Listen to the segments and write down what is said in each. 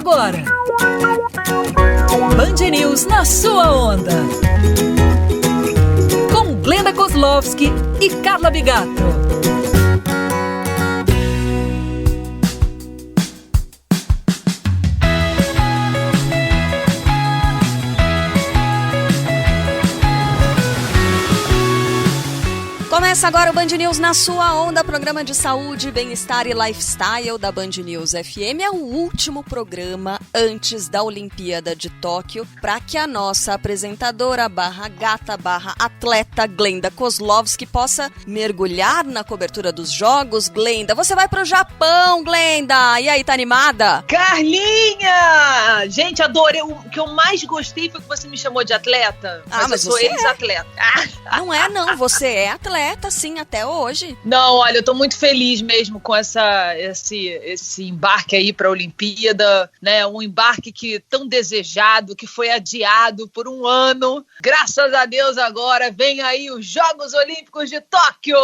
agora. Band News na sua onda. Com Glenda Kozlowski e Carla Bigato. Começa agora o Band News na sua onda, programa de saúde, bem-estar e lifestyle da Band News FM. É o último programa antes da Olimpíada de Tóquio, para que a nossa apresentadora /gata/atleta Glenda Kozlowski possa mergulhar na cobertura dos jogos. Glenda, você vai pro Japão, Glenda! E aí, tá animada? Carlinha! Gente, adorei. O que eu mais gostei foi que você me chamou de atleta. Mas eu sou ex-atleta. Não é, não. Você é atleta, sim, até hoje. Não, olha, eu tô muito feliz mesmo com esse embarque aí pra Olimpíada, né? Um embarque tão desejado, que foi adiado por um ano. Graças a Deus agora vem aí os Jogos Olímpicos de Tóquio!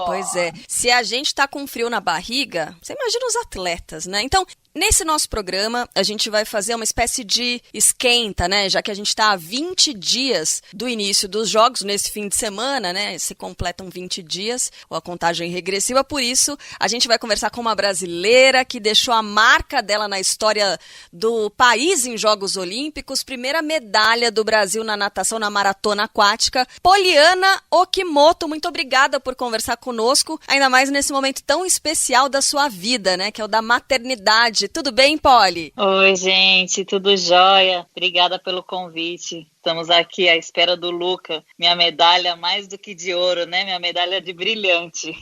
Pois é, se a gente tá com frio na barriga, você imagina os atletas, né? Então, nesse nosso programa, a gente vai fazer uma espécie de esquenta, né? Já que a gente está há 20 dias do início dos jogos, nesse fim de semana, né? Se completam 20 dias, ou a contagem regressiva. Por isso, a gente vai conversar com uma brasileira que deixou a marca dela na história do país em Jogos Olímpicos. Primeira medalha do Brasil na natação, na maratona aquática. Poliana Okimoto, muito obrigada por conversar conosco, ainda mais nesse momento tão especial da sua vida, né? Que é o da maternidade. Tudo bem, Poli? Oi, gente, tudo jóia? Obrigada pelo convite. Estamos aqui à espera do Luca. Minha medalha mais do que de ouro, né? Minha medalha de brilhante.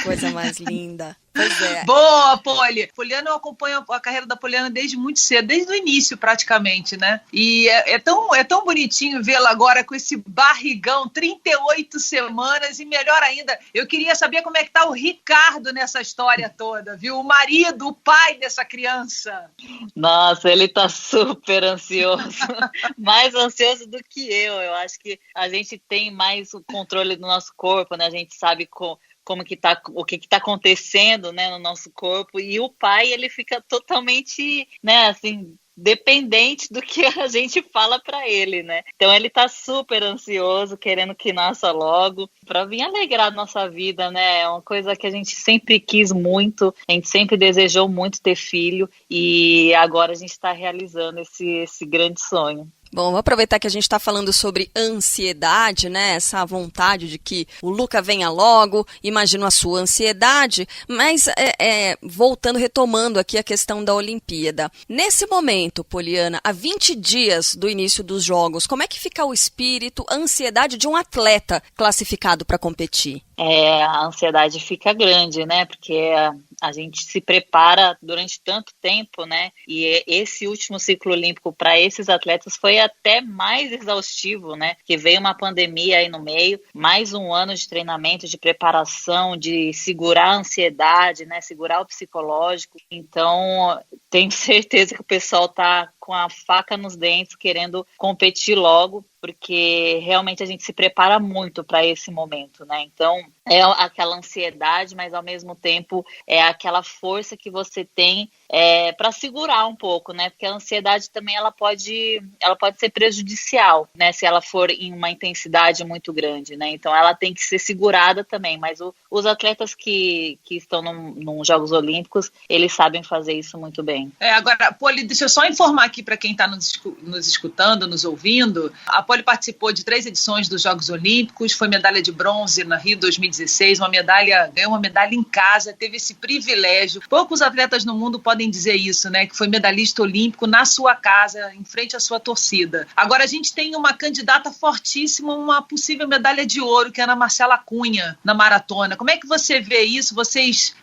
Coisa mais linda. Pois é. Boa, Poli! Poliana, eu acompanho a carreira da Poliana desde muito cedo, desde o início praticamente, né? E é tão bonitinho vê-la agora com esse barrigão, 38 semanas, e melhor ainda, eu queria saber como é que tá o Ricardo nessa história toda, viu? O marido, o pai dessa criança. Nossa, ele tá super ansioso. Mais ansioso do que eu. Eu acho que a gente tem mais o controle do nosso corpo, né? A gente sabe como que tá, o que tá acontecendo, né, no nosso corpo, e o pai, ele fica totalmente, né, assim, dependente do que a gente fala para ele, né? Então ele tá super ansioso, querendo que nasça logo, para vir alegrar a nossa vida, né? É uma coisa que a gente sempre quis muito, a gente sempre desejou muito ter filho, e agora a gente está realizando esse grande sonho. Bom, vou aproveitar que a gente está falando sobre ansiedade, né? Essa vontade de que o Luca venha logo, imagino a sua ansiedade, mas retomando aqui a questão da Olimpíada. Nesse momento, Poliana, há 20 dias do início dos Jogos, como é que fica o espírito, a ansiedade de um atleta classificado para competir? A ansiedade fica grande, né? Porque a gente se prepara durante tanto tempo, né? E esse último ciclo olímpico para esses atletas foi até mais exaustivo, né? Porque veio uma pandemia aí no meio, mais um ano de treinamento, de preparação, de segurar a ansiedade, né? Segurar o psicológico. Então, tenho certeza que o pessoal tá com a faca nos dentes, querendo competir logo, porque realmente a gente se prepara muito para esse momento, né? Então, é aquela ansiedade, mas ao mesmo tempo é aquela força que você tem para segurar um pouco, né? Porque a ansiedade também ela pode ser prejudicial, né? Se ela for em uma intensidade muito grande, né? Então, ela tem que ser segurada também, mas os atletas que estão nos Jogos Olímpicos, eles sabem fazer isso muito bem. Agora, Poli, deixa eu só informar aqui para quem está nos escutando, nos ouvindo. A Poli participou de 3 edições dos Jogos Olímpicos, foi medalha de bronze na Rio 2016, ganhou uma medalha em casa, teve esse privilégio. Poucos atletas no mundo podem dizer isso, né? Que foi medalhista olímpico na sua casa, em frente à sua torcida. Agora a gente tem uma candidata fortíssima, uma possível medalha de ouro, que é a Ana Marcela Cunha, na maratona. Como é que você vê isso? Vocês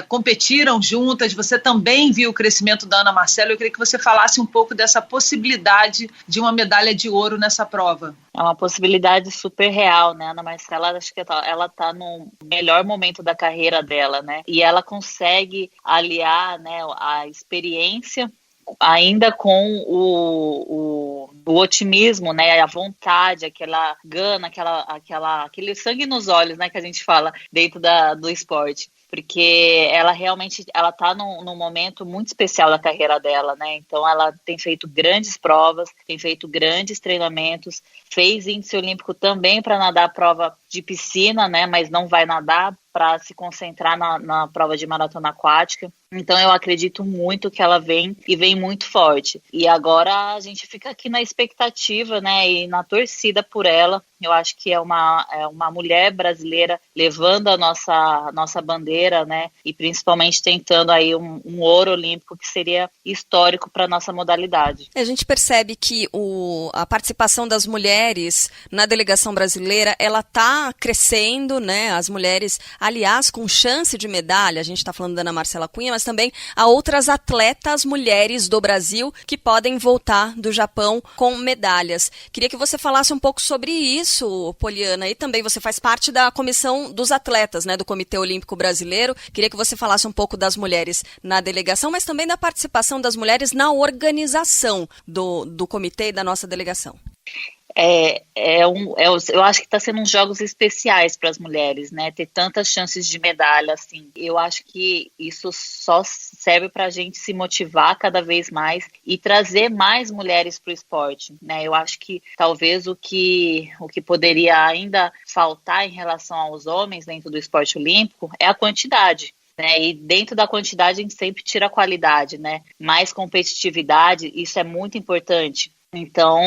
competiram juntas, você também viu o crescimento da Ana Marcela. Eu queria que você falasse um pouco dessa possibilidade de uma medalha de ouro nessa prova. É uma possibilidade super real, né? A Ana Marcela, acho que ela tá no melhor momento da carreira dela, né? E ela consegue aliar, né, a experiência ainda com o otimismo, né, a vontade, aquela gana, aquele sangue nos olhos, né, que a gente fala dentro do esporte. porque ela realmente está num momento muito especial da carreira dela, né? Então ela tem feito grandes provas, tem feito grandes treinamentos, fez índice olímpico também para nadar a prova de piscina, né? Mas não vai nadar para se concentrar na prova de maratona aquática. Então eu acredito muito que ela vem muito forte. E agora a gente fica aqui na expectativa, né, e na torcida por ela. Eu acho que é uma mulher brasileira levando a nossa bandeira, né, e principalmente tentando aí um ouro olímpico que seria histórico para a nossa modalidade. A gente percebe que a participação das mulheres na delegação brasileira, ela está crescendo, né, as mulheres, aliás, com chance de medalha. A gente está falando da Ana Marcela Cunha, mas também há outras atletas mulheres do Brasil que podem voltar do Japão com medalhas. Queria que você falasse um pouco sobre isso, Poliana, e também você faz parte da comissão dos atletas, né, do Comitê Olímpico Brasileiro. Queria que você falasse um pouco das mulheres na delegação, mas também da participação das mulheres na organização do comitê e da nossa delegação. Eu acho que está sendo uns jogos especiais para as mulheres, né? Ter tantas chances de medalha, assim. Eu acho que isso só serve para a gente se motivar cada vez mais e trazer mais mulheres para o esporte, né? Eu acho que talvez o que poderia ainda faltar em relação aos homens dentro do esporte olímpico é a quantidade. E dentro da quantidade a gente sempre tira a qualidade, né? Mais competitividade, isso é muito importante. Então,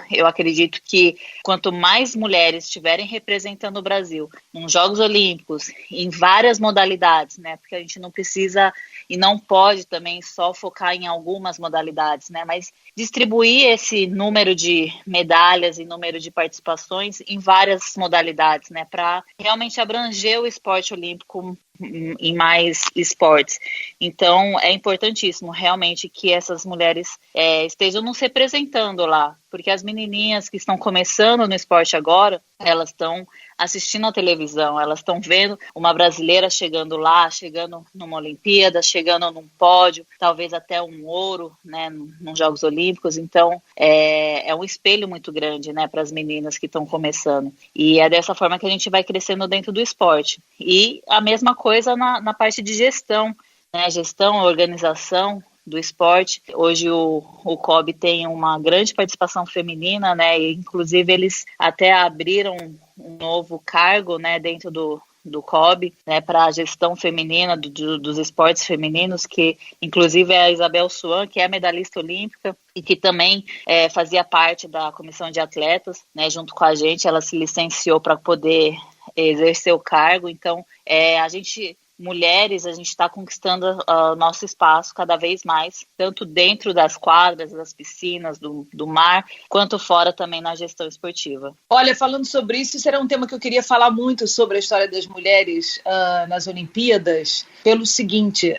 eu acredito que quanto mais mulheres estiverem representando o Brasil nos Jogos Olímpicos, em várias modalidades, né? Porque a gente não precisa e não pode também só focar em algumas modalidades, né? Mas distribuir esse número de medalhas e número de participações em várias modalidades, né? Para realmente abranger o esporte olímpico em mais esportes. Então, é importantíssimo realmente que essas mulheres estejam nos representando lá, porque as menininhas que estão começando no esporte agora, elas estão assistindo a televisão, elas estão vendo uma brasileira chegando lá, chegando numa Olimpíada, chegando num pódio, talvez até um ouro, né, nos Jogos Olímpicos. Então, é um espelho muito grande, né, para as meninas que estão começando. E é dessa forma que a gente vai crescendo dentro do esporte. E a mesma coisa na parte de gestão, né, gestão, organização do esporte. Hoje o COB tem uma grande participação feminina, né, e inclusive eles até abriram um novo cargo, né, dentro do COB, né, para a gestão feminina dos esportes femininos, que inclusive é a Isabel Suan, que é medalhista olímpica e que também fazia parte da comissão de atletas, né, junto com a gente. Ela se licenciou para poder exercer o cargo. Então, mulheres, a gente está conquistando o nosso espaço cada vez mais, tanto dentro das quadras, das piscinas, do mar, quanto fora também na gestão esportiva. Olha, falando sobre isso era um tema que eu queria falar muito sobre a história das mulheres nas Olimpíadas, pelo seguinte,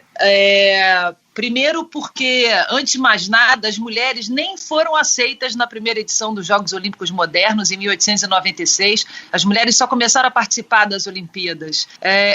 primeiro porque, antes de mais nada, as mulheres nem foram aceitas na primeira edição dos Jogos Olímpicos Modernos, em 1896. As mulheres só começaram a participar das Olimpíadas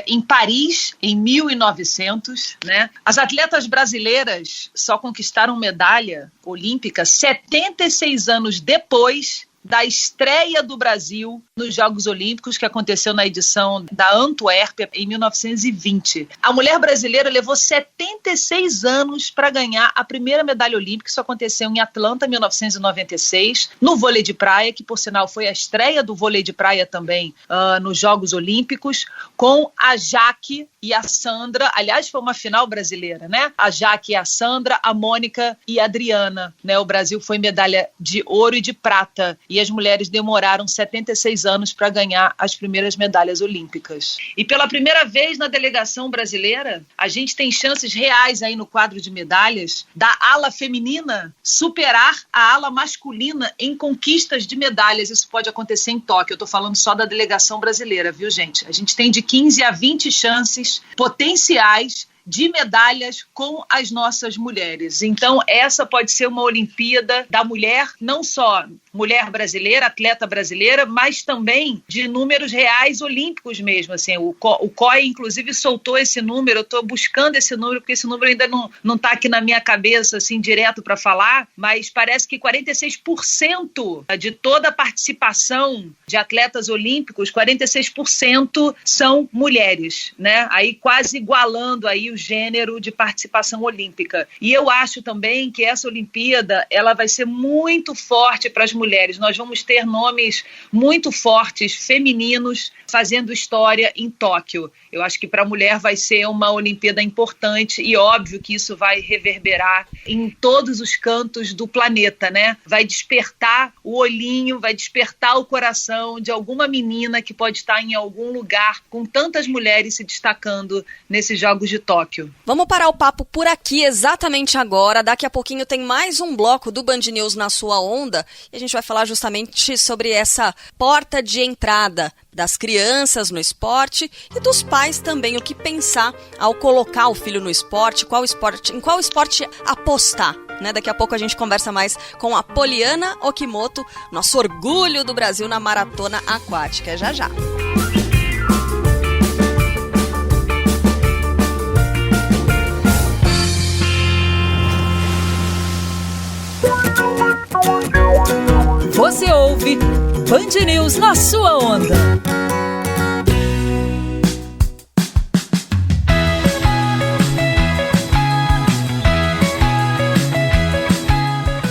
em Paris, em 1900. Né? As atletas brasileiras só conquistaram medalha olímpica 76 anos depois da estreia do Brasil nos Jogos Olímpicos, que aconteceu na edição da Antuérpia em 1920. A mulher brasileira levou 76 anos para ganhar a primeira medalha olímpica. Isso aconteceu em Atlanta, 1996, no vôlei de praia, que por sinal foi a estreia do vôlei de praia também nos Jogos Olímpicos, com a Jaque e a Sandra. Aliás, foi uma final brasileira, né? A Jaque e a Sandra, a Mônica e a Adriana. Né? O Brasil foi medalha de ouro e de prata. E as mulheres demoraram 76 anos para ganhar as primeiras medalhas olímpicas. E pela primeira vez na delegação brasileira, a gente tem chances reais aí no quadro de medalhas da ala feminina superar a ala masculina em conquistas de medalhas. Isso pode acontecer em Tóquio. Eu estou falando só da delegação brasileira, viu, gente? A gente tem de 15 a 20 chances potenciais de medalhas com as nossas mulheres. Então, essa pode ser uma Olimpíada da mulher, não só mulher brasileira, atleta brasileira, mas também de números reais olímpicos mesmo. Assim, o COI, inclusive, soltou esse número. Eu estou buscando esse número, porque esse número ainda não está aqui na minha cabeça, assim, direto para falar, mas parece que 46% de toda a participação de atletas olímpicos, 46% são mulheres, né? Aí quase igualando aí o gênero de participação olímpica. E eu acho também que essa Olimpíada, ela vai ser muito forte para as mulheres. Nós vamos ter nomes muito fortes, femininos, fazendo história em Tóquio. Eu acho que para a mulher vai ser uma Olimpíada importante e óbvio que isso vai reverberar em todos os cantos do planeta, né? Vai despertar o olhinho, vai despertar o coração de alguma menina que pode estar em algum lugar com tantas mulheres se destacando nesses Jogos de Tóquio. Vamos parar o papo por aqui exatamente agora. Daqui a pouquinho tem mais um bloco do Band News na sua onda e a gente vai falar justamente sobre essa porta de entrada das crianças no esporte e dos pais também, o que pensar ao colocar o filho no esporte, em qual esporte apostar, né? Daqui a pouco a gente conversa mais com a Poliana Okimoto, nosso orgulho do Brasil na maratona aquática. Já já. Você ouve Band News na sua onda.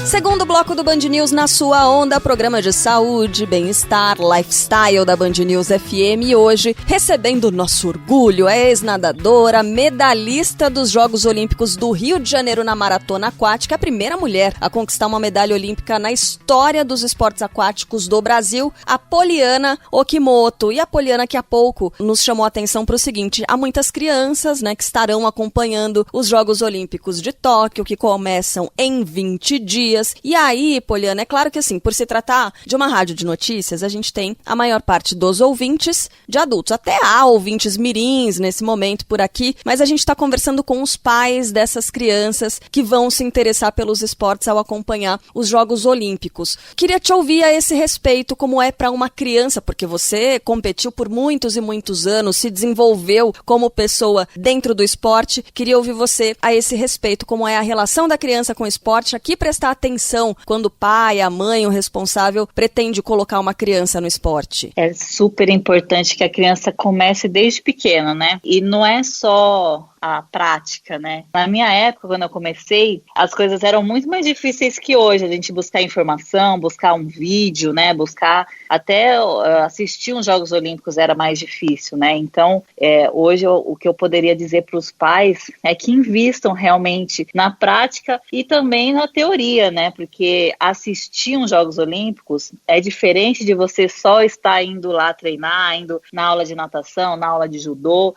Segundo bloco do Band News na sua onda, programa de saúde, bem-estar, lifestyle da Band News FM. E hoje, recebendo nosso orgulho, a ex-nadadora, medalhista dos Jogos Olímpicos do Rio de Janeiro na maratona aquática, a primeira mulher a conquistar uma medalha olímpica na história dos esportes aquáticos do Brasil, a Poliana Okimoto. E a Poliana, que há pouco nos chamou a atenção para o seguinte: há muitas crianças, né, que estarão acompanhando os Jogos Olímpicos de Tóquio, que começam em 20 dias. E aí, Poliana, é claro que assim, por se tratar de uma rádio de notícias, a gente tem a maior parte dos ouvintes de adultos. Até há ouvintes mirins nesse momento por aqui, mas a gente está conversando com os pais dessas crianças que vão se interessar pelos esportes ao acompanhar os Jogos Olímpicos. Queria te ouvir a esse respeito, como é para uma criança, porque você competiu por muitos e muitos anos, se desenvolveu como pessoa dentro do esporte. Queria ouvir você a esse respeito, como é a relação da criança com o esporte, aqui prestar atenção quando o pai, a mãe, o responsável pretende colocar uma criança no esporte. É super importante que a criança comece desde pequeno, né? E não é só a prática, né? Na minha época, quando eu comecei, as coisas eram muito mais difíceis que hoje. A gente buscar informação, buscar um vídeo, né? Buscar até assistir uns Jogos Olímpicos era mais difícil, né? Então, hoje o que eu poderia dizer para os pais é que invistam realmente na prática e também na teoria, né? Porque assistir uns Jogos Olímpicos é diferente de você só estar indo lá treinar, indo na aula de natação, na aula de judô.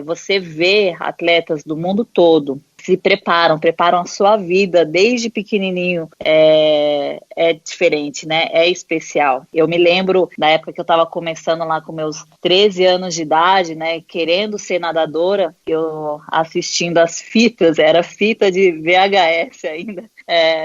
Você vê atletas do mundo todo se preparam a sua vida desde pequenininho, é diferente, né? É especial. Eu me lembro da época que eu estava começando lá com meus 13 anos de idade, né? Querendo ser nadadora, eu assistindo as fitas, era fita de VHS ainda,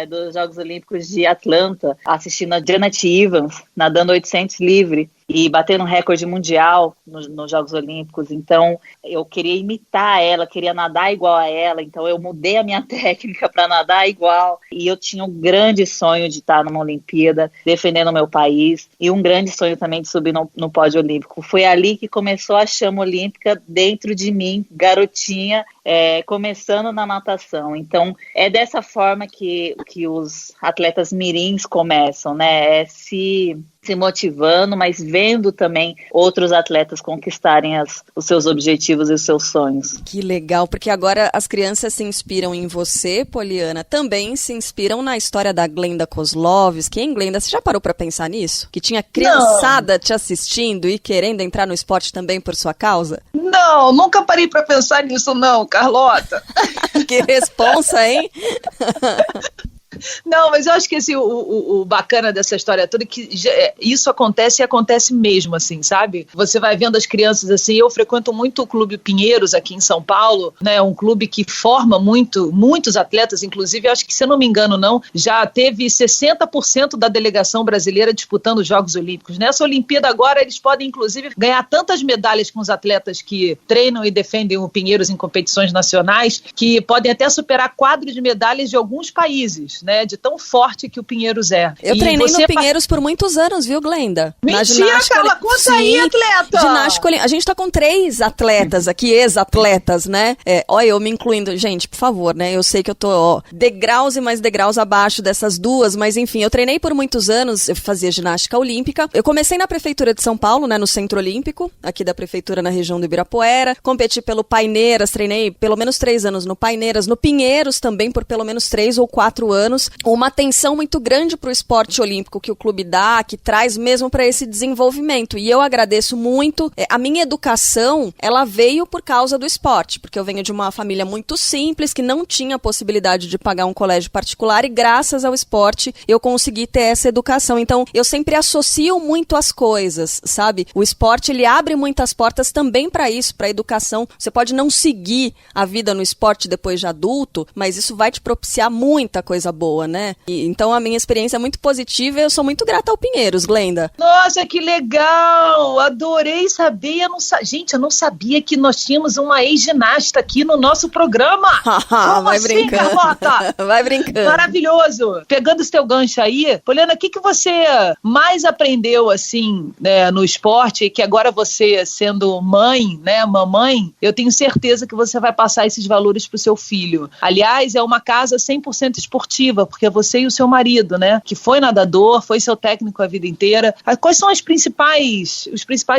dos Jogos Olímpicos de Atlanta, assistindo a Janet Evans nadando 800 livre e batendo um recorde mundial nos Jogos Olímpicos. Então, eu queria imitar ela, queria nadar igual a ela, então eu mudei a minha técnica para nadar igual, e eu tinha um grande sonho de estar numa Olimpíada, defendendo o meu país, e um grande sonho também de subir no pódio olímpico. Foi ali que começou a chama olímpica dentro de mim, garotinha, começando na natação. Então, é dessa forma que os atletas mirins começam, né? Se motivando, mas vendo também outros atletas conquistarem os seus objetivos e os seus sonhos. Que legal, porque agora as crianças se inspiram em você, Poliana, também se inspiram na história da Glenda Kozlovski. Hein, Glenda, você já parou para pensar nisso? Que tinha criançada te assistindo e querendo entrar no esporte também por sua causa? Não, nunca parei para pensar nisso não, Carlota. Que responsa, hein? Não, mas eu acho que assim, o bacana dessa história toda é que isso acontece e acontece mesmo, assim, sabe? Você vai vendo as crianças assim, eu frequento muito o Clube Pinheiros aqui em São Paulo, né? Um clube que forma muitos atletas, inclusive, acho que, se eu não me engano, já teve 60% da delegação brasileira disputando os Jogos Olímpicos. Nessa Olimpíada agora, eles podem, inclusive, ganhar tantas medalhas com os atletas que treinam e defendem o Pinheiros em competições nacionais, que podem até superar quadro de medalhas de alguns países, né? De tão forte que o Pinheiros é. Eu treinei no Pinheiros por muitos anos, viu, Glenda? Mentira, Carla, conta aí, atleta! Ginástica, a gente tá com 3 atletas aqui, ex-atletas, né? Olha, eu me incluindo. Gente, por favor, né? Eu sei que eu tô degraus e mais degraus abaixo dessas duas, mas enfim, eu treinei por muitos anos, eu fazia ginástica olímpica. Eu comecei na Prefeitura de São Paulo, né? No Centro Olímpico, aqui da Prefeitura na região do Ibirapuera. Competi pelo Paineiras, treinei pelo menos 3 anos no Paineiras, no Pinheiros também por pelo menos 3 ou 4 anos. Uma atenção muito grande pro esporte olímpico que o clube dá, que traz mesmo para esse desenvolvimento. E eu agradeço muito. A minha educação, ela veio por causa do esporte, porque eu venho de uma família muito simples, que não tinha a possibilidade de pagar um colégio particular, e graças ao esporte eu consegui ter essa educação. Então, eu sempre associo muito as coisas, sabe? O esporte, ele abre muitas portas também para isso, para educação. Você pode não seguir a vida no esporte depois de adulto, mas isso vai te propiciar muita coisa boa, né? Então, a minha experiência é muito positiva e eu sou muito grata ao Pinheiros, Glenda. Nossa, que legal! Adorei saber. Gente, eu não sabia que nós tínhamos uma ex-ginasta aqui no nosso programa. Como vai assim, brincando. Carlota? Vai brincando. Maravilhoso. Pegando esse teu gancho aí, Poliana, o que você mais aprendeu, assim, né, no esporte, que agora você, sendo mãe, né, mamãe, eu tenho certeza que você vai passar esses valores pro seu filho. Aliás, é uma casa 100% esportiva, porque é você e o seu marido, né, que foi nadador, foi seu técnico a vida inteira. Quais são os principais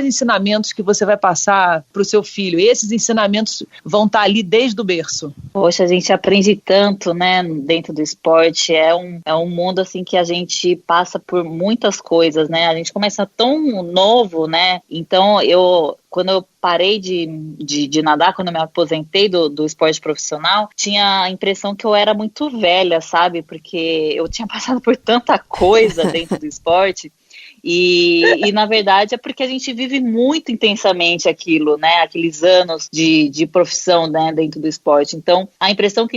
ensinamentos que você vai passar pro seu filho? Esses ensinamentos vão estar ali desde o berço. Poxa, a gente aprende tanto, né, dentro do esporte. É um mundo, assim, que a gente passa por muitas coisas, né? A gente começa tão novo, né? Então, quando eu parei de nadar, quando eu me aposentei do esporte profissional, tinha a impressão que eu era muito velha, sabe? Porque eu tinha passado por tanta coisa dentro do esporte. E na verdade é porque a gente vive muito intensamente aquilo, né? Aqueles anos de profissão, né, dentro do esporte. Então, a impressão que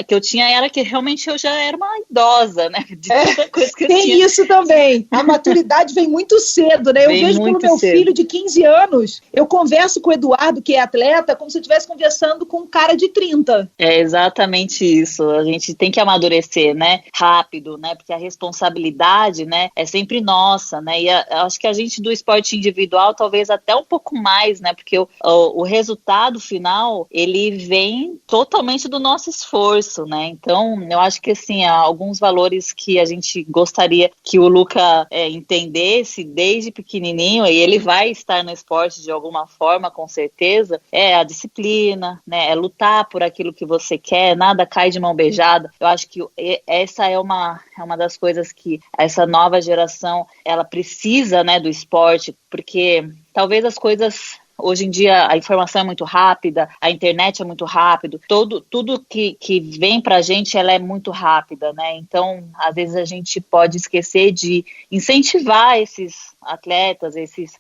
eu tinha era que realmente eu já era uma idosa, né? De tanta coisa que eu tem tinha. Isso também. A maturidade vem muito cedo, né? Eu vejo pelo meu filho de 15 anos, eu converso com o Eduardo, que é atleta, como se eu estivesse conversando com um cara de 30. É exatamente isso. A gente tem que amadurecer, né? Rápido, né? Porque a responsabilidade, né, é sempre nossa, né? E acho que a gente do esporte individual talvez até um pouco mais, né? Porque o resultado final, ele vem totalmente do nosso esforço, né? Então, eu acho que, assim, há alguns valores que a gente gostaria que o Luca entendesse desde pequenininho, e ele vai estar no esporte de alguma forma, com certeza, é a disciplina, né? É lutar por aquilo que você quer, nada cai de mão beijada. Eu acho que essa é uma das coisas que essa nova geração, ela precisa, né, do esporte, porque talvez as coisas... Hoje em dia a informação é muito rápida, a internet é muito rápido, tudo que vem pra gente, ela é muito rápida, né? Então, às vezes a gente pode esquecer de incentivar esses atletas, esses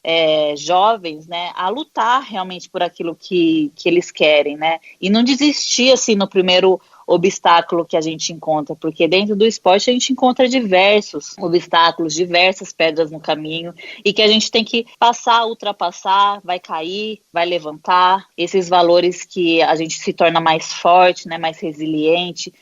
jovens, né, a lutar realmente por aquilo que eles querem, né? E não desistir, assim, no primeiro obstáculo que a gente encontra, porque dentro do esporte a gente encontra diversos obstáculos, diversas pedras no caminho, e que a gente tem que passar, ultrapassar, vai cair, vai levantar, esses valores que a gente se torna mais forte, né, mais resiliente,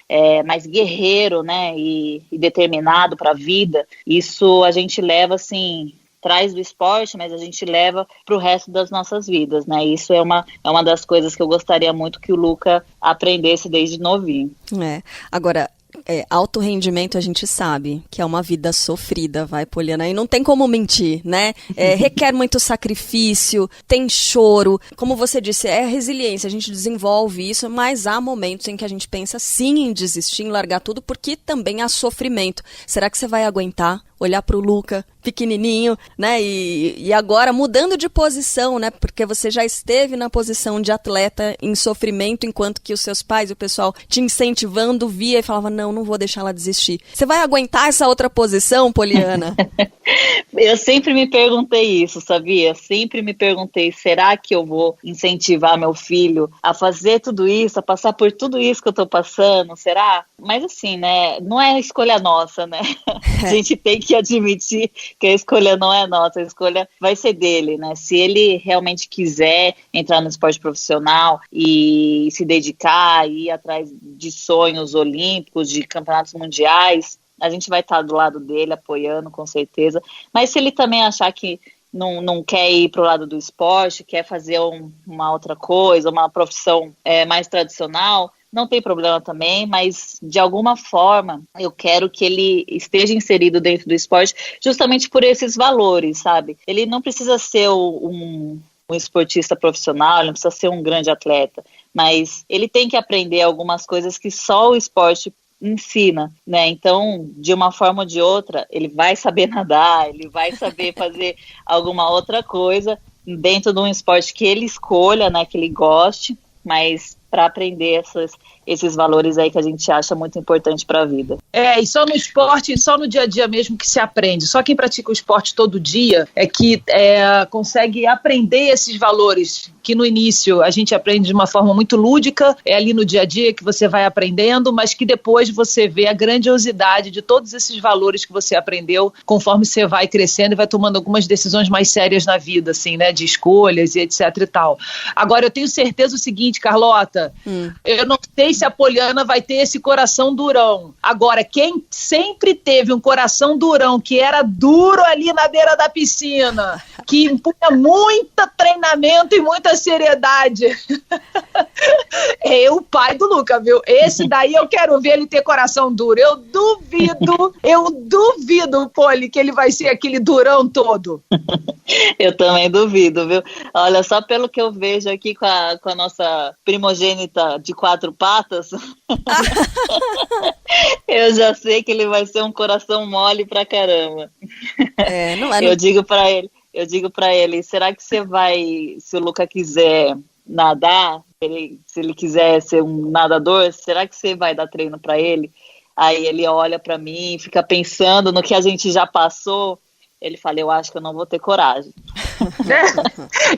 mais guerreiro, né, e determinado para a vida. Isso a gente leva, assim, traz do esporte, mas a gente leva para o resto das nossas vidas, né? Isso é uma das coisas que eu gostaria muito que o Luca aprendesse desde novinho. Agora, alto rendimento a gente sabe que é uma vida sofrida, vai, Poliana, e não tem como mentir, né? Requer muito sacrifício, tem choro, como você disse, é resiliência, a gente desenvolve isso, mas há momentos em que a gente pensa sim em desistir, em largar tudo, porque também há sofrimento. Será que você vai aguentar olhar pro Luca pequenininho, né? E agora mudando de posição, né? Porque você já esteve na posição de atleta em sofrimento, enquanto que os seus pais e o pessoal te incentivando via e falava, não vou deixar ela desistir. Você vai aguentar essa outra posição, Poliana? Eu sempre me perguntei isso, sabia? Sempre me perguntei, será que eu vou incentivar meu filho a fazer tudo isso, a passar por tudo isso que eu tô passando? Será? Mas assim, né? Não é escolha nossa, né? A gente tem que admitir que a escolha não é nossa, a escolha vai ser dele, né? Se ele realmente quiser entrar no esporte profissional e se dedicar, ir atrás de sonhos olímpicos, de campeonatos mundiais, a gente vai estar do lado dele, apoiando, com certeza. Mas se ele também achar que não quer ir para o lado do esporte, quer fazer uma outra coisa, uma profissão mais tradicional, não tem problema também, mas de alguma forma eu quero que ele esteja inserido dentro do esporte justamente por esses valores, sabe? Ele não precisa ser um esportista profissional, ele não precisa ser um grande atleta, mas ele tem que aprender algumas coisas que só o esporte ensina, né? Então, de uma forma ou de outra, ele vai saber nadar, ele vai saber fazer alguma outra coisa dentro de um esporte que ele escolha, né? Que ele goste, mas para aprender esses valores aí que a gente acha muito importante para a vida. E só no esporte, só no dia a dia mesmo que se aprende. Só quem pratica o esporte todo dia é que consegue aprender esses valores que no início a gente aprende de uma forma muito lúdica, é ali no dia a dia que você vai aprendendo, mas que depois você vê a grandiosidade de todos esses valores que você aprendeu conforme você vai crescendo e vai tomando algumas decisões mais sérias na vida, assim, né, de escolhas e etc e tal. Agora, eu tenho certeza o seguinte, Carlota, eu não sei se a Poliana vai ter esse coração durão. Agora, quem sempre teve um coração durão, que era duro ali na beira da piscina, que impunha muito treinamento e muita seriedade, é o pai do Luca, viu? Esse daí eu quero ver ele ter coração duro. Eu duvido, Poli, que ele vai ser aquele durão todo. Eu também duvido, viu? Olha, só pelo que eu vejo aqui com a nossa primogênita de 4 patas, eu já sei que ele vai ser um coração mole pra caramba. Eu digo pra ele, será que você vai, se o Luca quiser nadar, se ele quiser ser um nadador, será que você vai dar treino pra ele? Aí ele olha pra mim, fica pensando no que a gente já passou. Ele fala, eu acho que eu não vou ter coragem.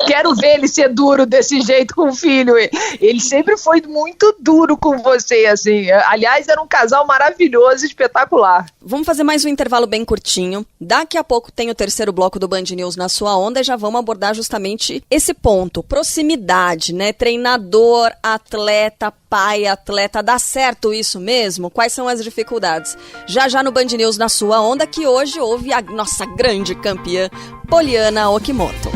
Quero ver ele ser duro desse jeito com o filho. Ele sempre foi muito duro com você, assim. Aliás, era um casal maravilhoso, espetacular. Vamos fazer mais um intervalo bem curtinho. Daqui a pouco tem o terceiro bloco do Band News na sua onda e já vamos abordar justamente esse ponto. Proximidade, né? Treinador, atleta, pai, atleta. Dá certo isso mesmo? Quais são as dificuldades? Já no Band News na sua onda, que hoje houve a nossa grande campeã, Poliana Okimoto.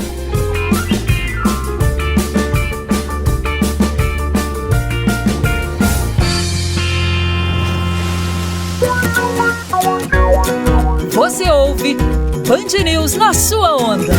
Você ouve Band News na sua onda.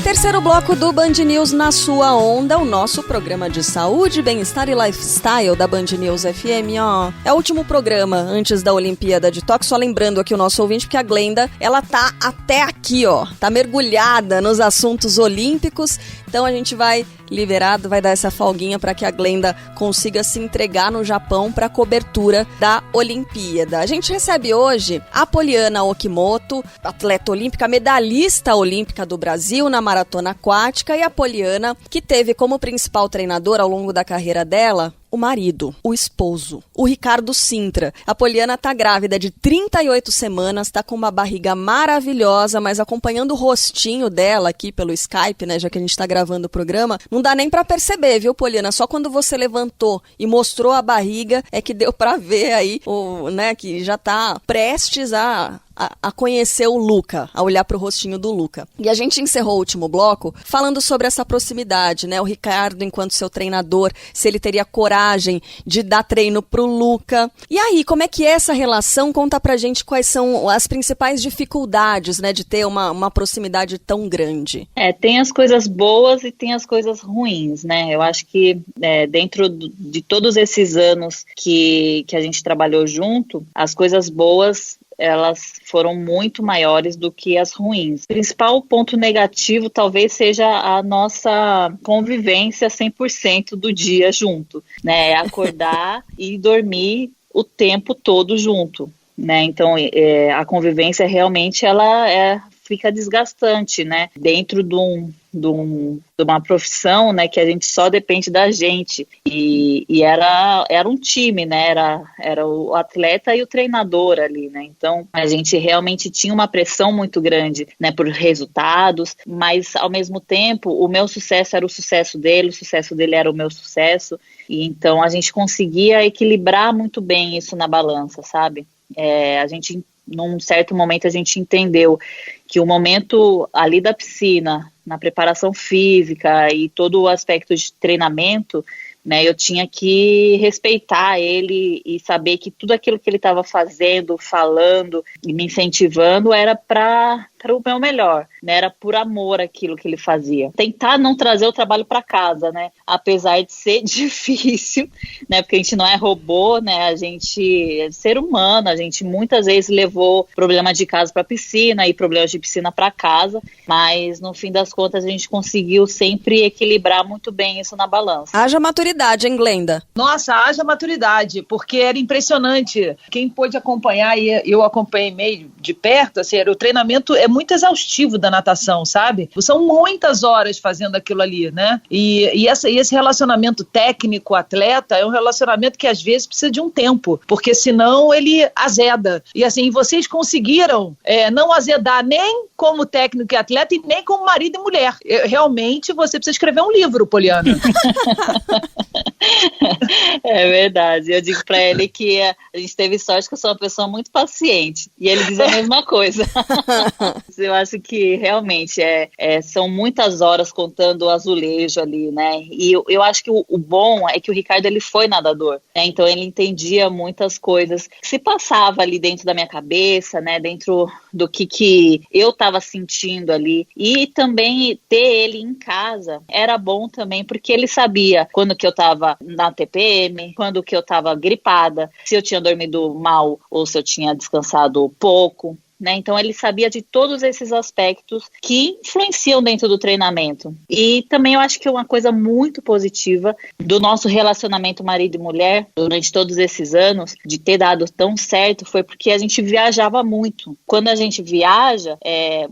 Terceiro bloco do Band News na sua onda, o nosso programa de saúde, bem-estar e lifestyle da Band News FM, ó. É o último programa antes da Olimpíada de Tóquio, só lembrando aqui o nosso ouvinte, porque a Glenda, ela tá até aqui, ó, tá mergulhada nos assuntos olímpicos, então a gente vai liberado, vai dar essa folguinha para que a Glenda consiga se entregar no Japão para a cobertura da Olimpíada. A gente recebe hoje a Poliana Okimoto, atleta olímpica, medalhista olímpica do Brasil na maratona aquática, e a Poliana, que teve como principal treinador ao longo da carreira dela o marido, o esposo, o Ricardo Sintra. A Poliana tá grávida de 38 semanas, tá com uma barriga maravilhosa, mas acompanhando o rostinho dela aqui pelo Skype, né, já que a gente tá gravando o programa, não dá nem pra perceber, viu, Poliana? Só quando você levantou e mostrou a barriga é que deu pra ver aí, né, que já tá prestes a a conhecer o Luca, a olhar para o rostinho do Luca. E a gente encerrou o último bloco falando sobre essa proximidade, né? O Ricardo, enquanto seu treinador, se ele teria coragem de dar treino pro Luca. E aí, como é que é essa relação? Conta pra gente quais são as principais dificuldades, né, de ter uma proximidade tão grande. Tem as coisas boas e tem as coisas ruins, né? Eu acho que dentro de todos esses anos que a gente trabalhou junto, as coisas boas, elas foram muito maiores do que as ruins. O principal ponto negativo talvez seja a nossa convivência 100% do dia junto, né? Acordar e dormir o tempo todo junto, né? Então, a convivência realmente fica desgastante, né? Dentro de uma profissão, né, que a gente só depende da gente, e era um time, né, era o atleta e o treinador ali, né, então a gente realmente tinha uma pressão muito grande, né, por resultados, mas ao mesmo tempo o meu sucesso era o sucesso dele era o meu sucesso, e então a gente conseguia equilibrar muito bem isso na balança, sabe? Num certo momento a gente entendeu que o momento ali da piscina, na preparação física e todo o aspecto de treinamento, né, eu tinha que respeitar ele e saber que tudo aquilo que ele estava fazendo, falando e me incentivando era para o meu melhor, né, era por amor aquilo que ele fazia. Tentar não trazer o trabalho para casa, né, apesar de ser difícil, né, porque a gente não é robô, né, a gente é ser humano, a gente muitas vezes levou problema de casa para piscina e problemas de piscina para casa, mas no fim das contas a gente conseguiu sempre equilibrar muito bem isso na balança. Haja maturidade, hein, Glenda? Nossa, haja maturidade, porque era impressionante. Quem pôde acompanhar, e eu acompanhei meio de perto, assim, o treinamento é muito exaustivo da natação, sabe? São muitas horas fazendo aquilo ali, né? E esse relacionamento técnico-atleta é um relacionamento que às vezes precisa de um tempo, porque senão ele azeda. E assim, vocês conseguiram não azedar nem como técnico e atleta e nem como marido e mulher. Realmente você precisa escrever um livro, Poliana. É verdade, eu digo pra ele que a gente teve sorte que eu sou uma pessoa muito paciente, e ele diz a mesma coisa. Eu acho que realmente são muitas horas contando o azulejo ali, né, e eu acho que o bom é que o Ricardo, ele foi nadador, né? Então ele entendia muitas coisas que se passava ali dentro da minha cabeça, né, dentro do que eu estava sentindo ali, e também ter ele em casa era bom também, porque ele sabia quando que eu estava na TPM, quando que eu estava gripada, se eu tinha dormido mal ou se eu tinha descansado pouco, né? Então ele sabia de todos esses aspectos que influenciam dentro do treinamento. E também eu acho que uma coisa muito positiva do nosso relacionamento marido e mulher durante todos esses anos, de ter dado tão certo, foi porque a gente viajava muito. Quando a gente viaja,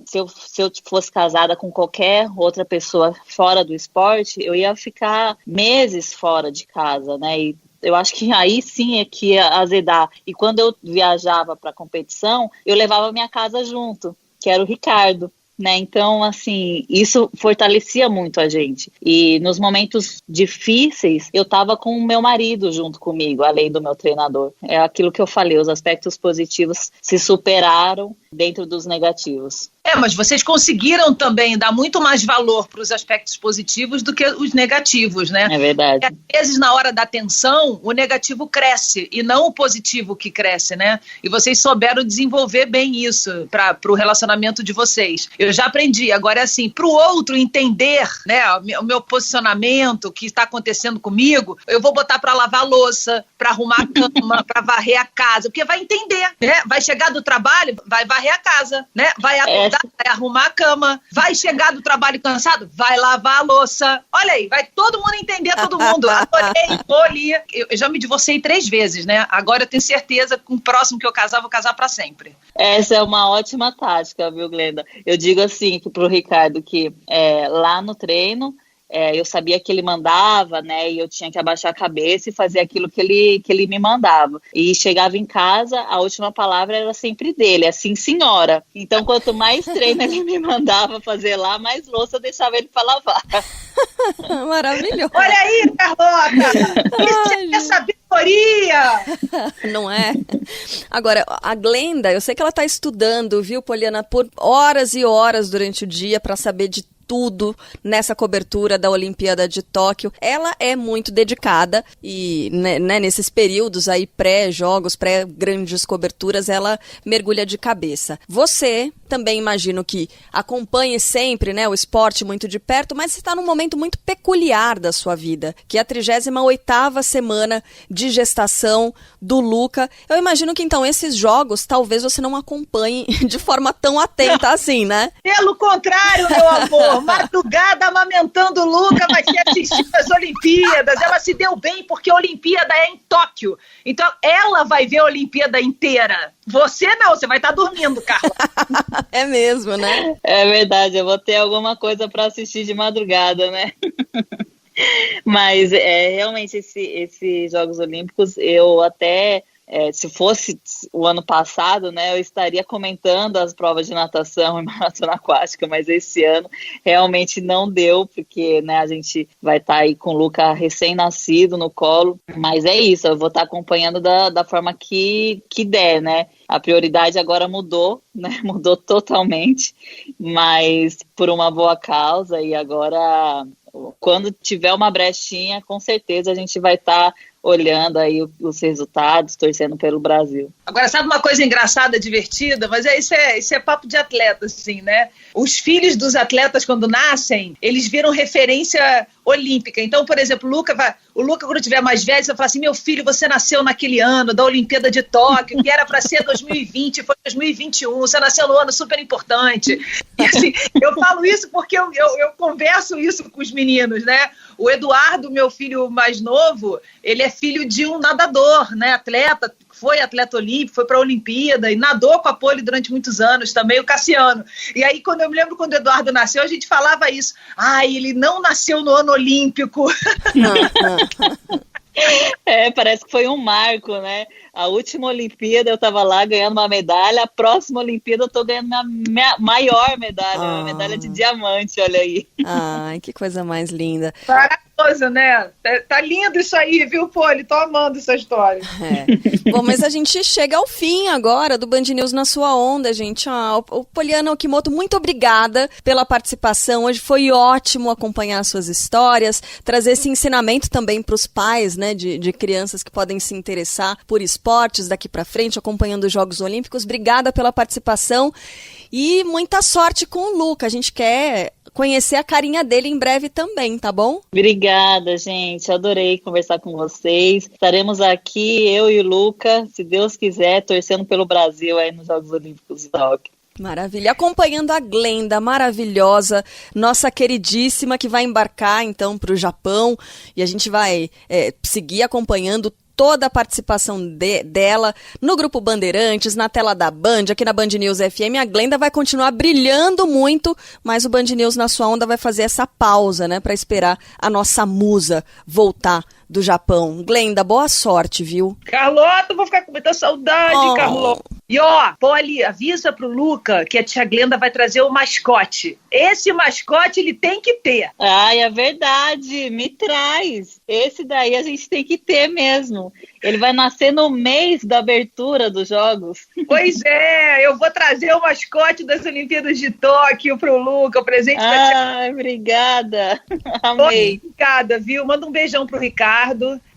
se eu fosse casada com qualquer outra pessoa fora do esporte, eu ia ficar meses fora de casa, né? E eu acho que aí sim é que ia azedar. E quando eu viajava para competição, eu levava minha casa junto, que era o Ricardo, né? Então, assim, isso fortalecia muito a gente. E nos momentos difíceis, eu estava com o meu marido junto comigo, além do meu treinador. É aquilo que eu falei, os aspectos positivos se superaram dentro dos negativos. Mas vocês conseguiram também dar muito mais valor para os aspectos positivos do que os negativos, né? É verdade. Às vezes, na hora da tensão, o negativo cresce e não o positivo que cresce, né? E vocês souberam desenvolver bem isso para o relacionamento de vocês. Eu já aprendi. Agora, assim, para o outro entender, né, o meu posicionamento, o que está acontecendo comigo, eu vou botar para lavar a louça, para arrumar a cama, para varrer a casa, porque vai entender, né? Vai chegar do trabalho, vai varrer a casa, né? Vai acordar, vai arrumar a cama, vai chegar do trabalho cansado, vai lavar a louça. Olha aí, vai todo mundo entender todo mundo. Adorei, eu já me divorciei 3 vezes, né? Agora eu tenho certeza que com o próximo que eu casar, vou casar para sempre. Essa é uma ótima tática, viu, Glenda? Eu digo assim pro Ricardo que lá no treino, eu sabia que ele mandava, né, e eu tinha que abaixar a cabeça e fazer aquilo que ele me mandava. E chegava em casa, a última palavra era sempre dele, assim, senhora. Então, quanto mais treino ele me mandava fazer lá, mais louça eu deixava ele para lavar. Maravilhoso. Olha aí, Carlota! Isso é sabedoria! Não é? Agora, a Glenda, eu sei que ela está estudando, viu, Poliana, por horas e horas durante o dia para saber de tudo nessa cobertura da Olimpíada de Tóquio. Ela é muito dedicada e, né, nesses períodos aí pré-jogos, pré-grandes coberturas, ela mergulha de cabeça. Você também imagino que acompanhe sempre, né, o esporte muito de perto, mas você está num momento muito peculiar da sua vida, que é a 38ª semana de gestação do Luca. Eu imagino que então esses jogos talvez você não acompanhe de forma tão atenta assim, né? Pelo contrário, meu amor, madrugada amamentando o Luca vai ser assistir às Olimpíadas. Ela se deu bem porque a Olimpíada é em Tóquio. Então ela vai ver a Olimpíada inteira. Você não, você vai estar dormindo, Carla. É mesmo, né? É verdade, eu vou ter alguma coisa para assistir de madrugada, né? Mas realmente esses Jogos Olímpicos, eu até... se fosse o ano passado, né, eu estaria comentando as provas de natação e maratona aquática, mas esse ano realmente não deu, porque, né, a gente vai estar aí com o Luca recém-nascido no colo, mas é isso, eu vou estar acompanhando da forma que der, né. A prioridade agora mudou, né, mudou totalmente, mas por uma boa causa, e agora, quando tiver uma brechinha, com certeza a gente vai estar olhando aí os resultados, torcendo pelo Brasil. Agora, sabe uma coisa engraçada, divertida? Mas isso é papo de atleta, assim, né? Os filhos dos atletas, quando nascem, eles viram referência olímpica. Então, por exemplo, o Luca, quando tiver mais velho, você vai falar assim, meu filho, você nasceu naquele ano da Olimpíada de Tóquio, que era para ser 2020, foi 2021, você nasceu no ano super importante. E, assim, eu falo isso porque eu converso isso com os meninos, né? O Eduardo, meu filho mais novo, ele é filho de um nadador, né? Atleta, foi atleta olímpico, foi para a Olimpíada e nadou com a pole durante muitos anos também, o Cassiano. E aí, eu me lembro quando o Eduardo nasceu, a gente falava isso. Ele não nasceu no ano olímpico. Parece que foi um marco, né? A última Olimpíada eu estava lá ganhando uma medalha, a próxima Olimpíada eu estou ganhando minha maior medalha, uma medalha de diamante, olha aí. Ai, que coisa mais linda. Maravilhoso, né? Tá lindo isso aí, viu, Poli? Tô amando essa história. Bom, mas a gente chega ao fim agora do Band News na sua onda, gente. O Poliana Okimoto, muito obrigada pela participação. Hoje foi ótimo acompanhar suas histórias, trazer esse ensinamento também para os pais, né, de crianças que podem se interessar por esportes daqui para frente, acompanhando os Jogos Olímpicos. Obrigada pela participação e muita sorte com o Luca. A gente quer conhecer a carinha dele em breve também, tá bom? Obrigada, gente. Adorei conversar com vocês. Estaremos aqui, eu e o Luca, se Deus quiser, torcendo pelo Brasil aí nos Jogos Olímpicos de Tóquio. Maravilha. Acompanhando a Glenda, maravilhosa, nossa queridíssima, que vai embarcar então para o Japão, e a gente vai seguir acompanhando toda a participação dela no Grupo Bandeirantes, na tela da Band, aqui na Band News FM. A Glenda vai continuar brilhando muito, mas o Band News na sua onda vai fazer essa pausa, né, para esperar a nossa musa voltar do Japão. Glenda, boa sorte, viu? Carlota, vou ficar com muita saudade, Carlota. E Poli, avisa pro Luca que a tia Glenda vai trazer o mascote. Esse mascote ele tem que ter. Ai, é verdade, me traz. Esse daí a gente tem que ter mesmo. Ele vai nascer no mês da abertura dos Jogos. Pois é, eu vou trazer o mascote das Olimpíadas de Tóquio pro Luca, o presente da tia. Ai, obrigada. Amei. Obrigada, viu? Manda um beijão pro Ricardo.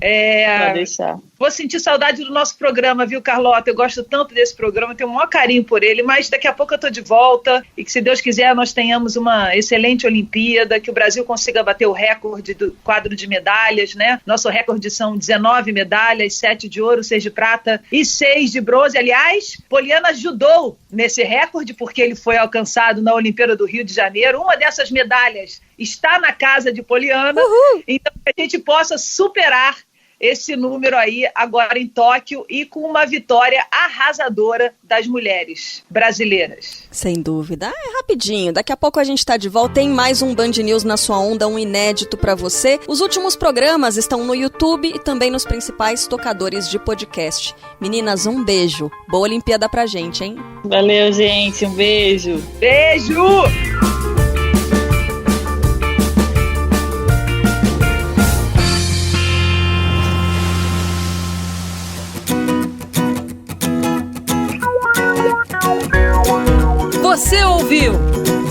Pode deixar. Vou sentir saudade do nosso programa, viu, Carlota? Eu gosto tanto desse programa, tenho o maior carinho por ele, mas daqui a pouco eu tô de volta e que, se Deus quiser, nós tenhamos uma excelente Olimpíada, que o Brasil consiga bater o recorde do quadro de medalhas, né? Nosso recorde são 19 medalhas, 7 de ouro, 6 de prata e 6 de bronze. Aliás, Poliana ajudou nesse recorde, porque ele foi alcançado na Olimpíada do Rio de Janeiro. Uma dessas medalhas está na casa de Poliana. Uhul. Então que a gente possa superar esse número aí agora em Tóquio e com uma vitória arrasadora das mulheres brasileiras. Sem dúvida. Rapidinho, daqui a pouco a gente tá de volta. Tem mais um Band News na sua onda, um inédito pra você. Os últimos programas estão no YouTube e também nos principais tocadores de podcast. Meninas, um beijo. Boa Olimpíada pra gente, hein? Valeu, gente. Um beijo. Beijo! Você ouviu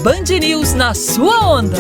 Band News na sua onda.